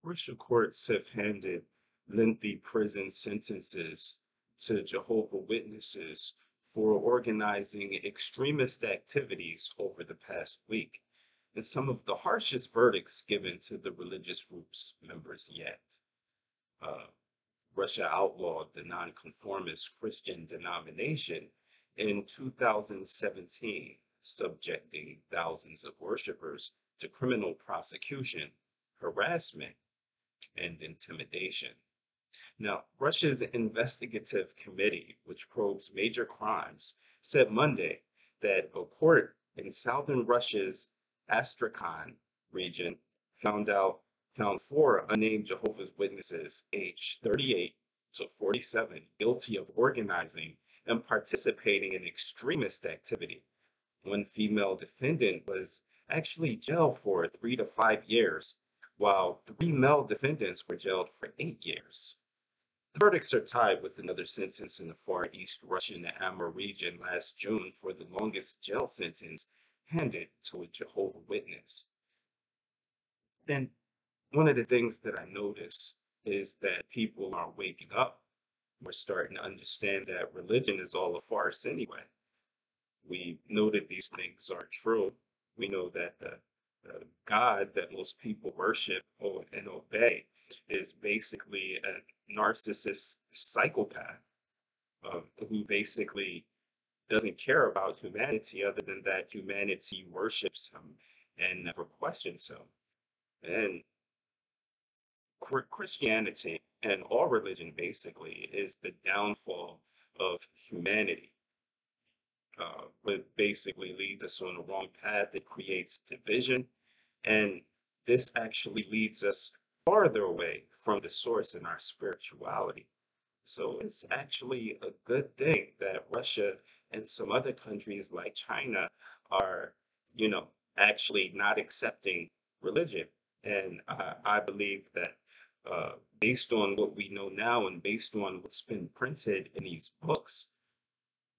Russia courts have handed lengthy prison sentences to Jehovah Witnesses for organizing extremist activities over the past week, and some of the harshest verdicts given to the religious group's members yet. Uh, Russia outlawed the nonconformist Christian denomination in 2017, subjecting thousands of worshippers to criminal prosecution, harassment, and intimidation. Now, Russia's investigative committee, which probes major crimes, said Monday that a court in southern Russia's Astrakhan region found out found four unnamed Jehovah's Witnesses, aged 38 to 47, guilty of organizing and participating in extremist activity. One female defendant was actually jailed for 3 to 5 years, while three male defendants were jailed for 8 years. The verdicts are tied with another sentence in the far east Russian Amur region last June for the longest jail sentence handed to a Jehovah Witness. And one of the things that I notice is that people are waking up. We're starting to understand that religion is all a farce anyway. We know that these things are true. We know that the God that most people worship and obey is basically a narcissist psychopath who basically doesn't care about humanity other than that humanity worships him and never questions him. And Christianity and all religion basically is the downfall of humanity. But basically leads us on the wrong path. It creates division, and this actually leads us farther away from the source in our spirituality. So it's actually a good thing that Russia and some other countries like China are, actually not accepting religion. And I believe that based on what we know now and based on what's been printed in these books,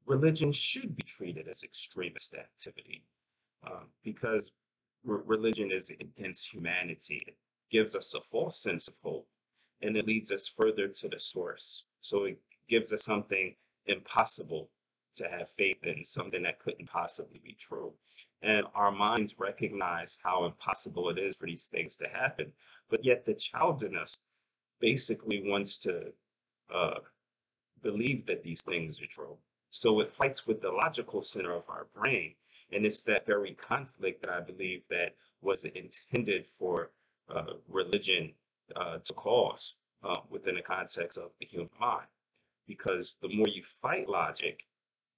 religion should be treated as extremist activity because religion is against humanity. It gives us a false sense of hope and it leads us further to the source. So it gives us something impossible to have faith in, something that couldn't possibly be true. And our minds recognize how impossible it is for these things to happen. But yet the child in us basically wants to uh, believe that these things are true. So it fights with the logical center of our brain. And it's that very conflict that I believe that was intended for religion to cause within the context of the human mind. Because the more you fight logic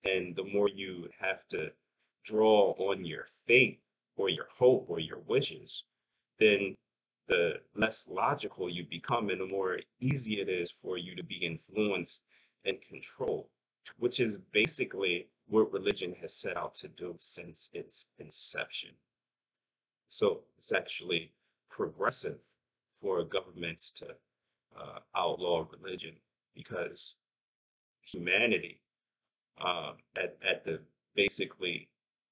and the more you have to draw on your faith or your hope or your wishes, then the less logical you become and the more easy it is for you to be influenced and controlled, which is basically what religion has set out to do since its inception. So it's actually progressive for governments to outlaw religion because humanity, at the basically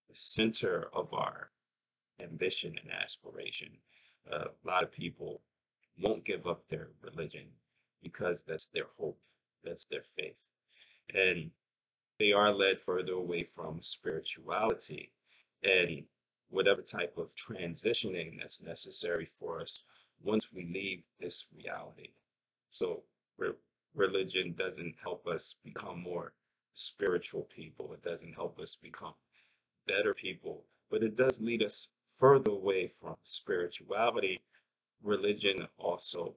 the center of our ambition and aspiration, a lot of people won't give up their religion because that's their hope, that's their faith. And they are led further away from spirituality and whatever type of transitioning that's necessary for us once we leave this reality. So religion doesn't help us become more spiritual people. It doesn't help us become better people, but it does lead us further away from spirituality. Religion also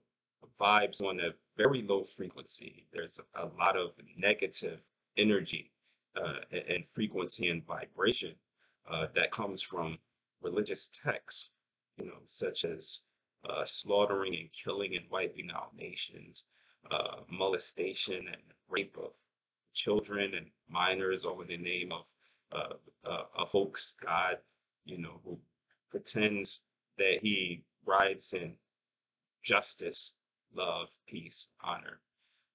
vibes on a very low frequency. There's a lot of negative energy and frequency and vibration that comes from religious texts, such as slaughtering and killing and wiping out nations, molestation and rape of children and minors, all in the name of a hoax God, who pretends that he rides in justice, love, peace, honor.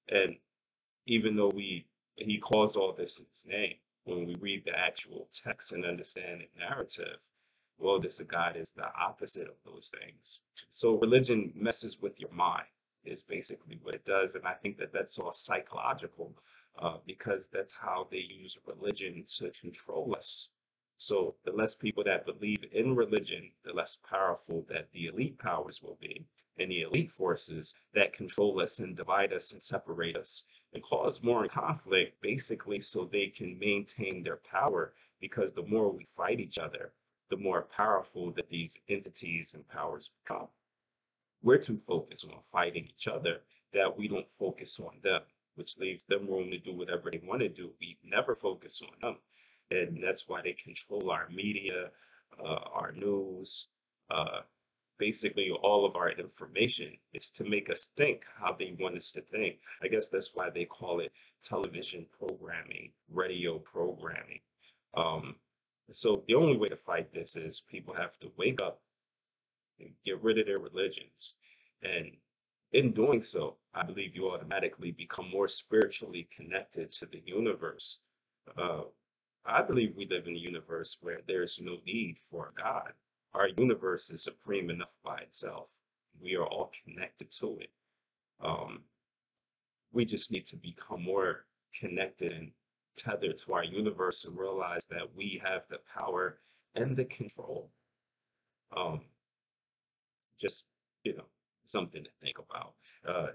And even though he calls all this in his name, when we read the actual text and understand the narrative, Well, this God is the opposite of those things. So religion messes with your mind is basically what it does. And I think that that's all psychological because that's how they use religion to control us. So the less people that believe in religion, the less powerful that the elite powers will be. And the elite forces that control us and divide us and separate us and cause more conflict, basically, so they can maintain their power. Because the more we fight each other, the more powerful that these entities and powers become. We're too focused on fighting each other that we don't focus on them, which leaves them room to do whatever they want to do. We never focus on them. And that's why they control our media, our news, uh, basically all of our information. It's to make us think how they want us to think. I guess that's why they call it television programming, radio programming. Um, so the only way to fight this is people have to wake up and get rid of their religions. And in doing so, I believe you automatically become more spiritually connected to the universe. Uh, I believe we live in a universe where there's no need for a God. Our universe is supreme enough by itself. We are all connected to it. Um, we just need to become more connected and tethered to our universe and realize that we have the power and the control. Um, just, you know, something to think about.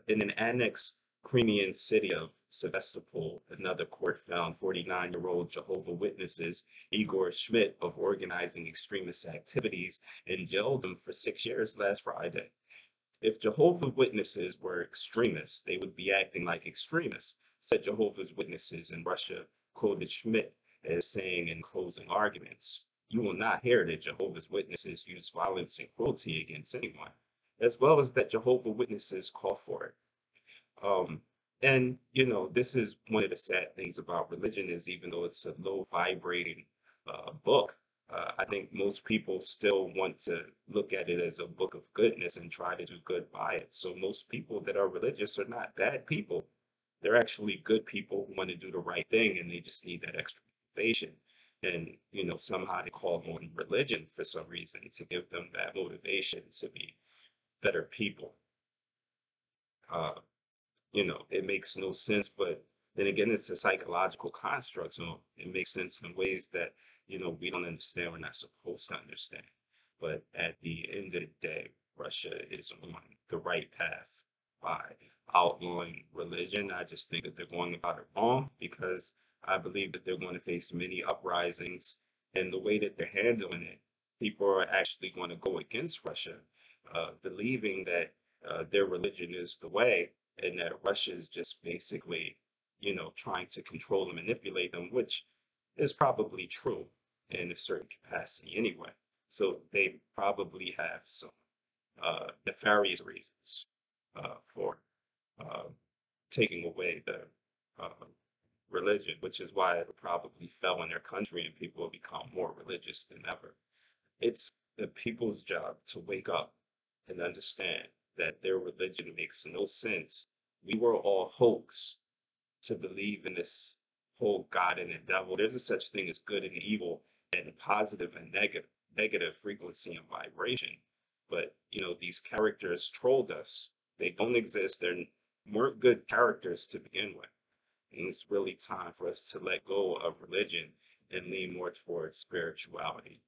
In an annexed Crimean city of Sevastopol, another court found 49-year-old Jehovah Witnesses Igor Schmidt of organizing extremist activities and jailed him for 6 years last Friday. If Jehovah Witnesses were extremists, they would be acting like extremists, said Jehovah's Witnesses in Russia, quoted Schmidt as saying in closing arguments. You will not hear that Jehovah's Witnesses use violence and cruelty against anyone, as well as that Jehovah Witnesses call for it. Um, and this is one of the sad things about religion is even though it's a low vibrating book, I think most people still want to look at it as a book of goodness and try to do good by it. So most people that are religious are not bad people. They're actually good people who want to do the right thing and they just need that extra motivation. And, somehow they call on religion for some reason to give them that motivation to be better people. Uh, it makes no sense, but then again, it's a psychological construct. So it makes sense in ways that, we don't understand, we're not supposed to understand. But at the end of the day, Russia is on the right path by outlawing religion. I just think that they're going about it wrong because I believe that they're going to face many uprisings. And the way that they're handling it, people are actually going to go against Russia, believing that their religion is the way and that Russia is just basically, trying to control and manipulate them, which is probably true in a certain capacity anyway. So they probably have some nefarious reasons for uh, taking away the uh, religion, which is why it probably fell in their country and people have become more religious than ever. It's the people's job to wake up and understand that their religion makes no sense. We were all hoax to believe in this whole God and the devil. There's a such thing as good and evil and positive and negative frequency and vibration. But these characters trolled us. They don't exist. They weren't good characters to begin with. And it's really time for us to let go of religion and lean more towards spirituality.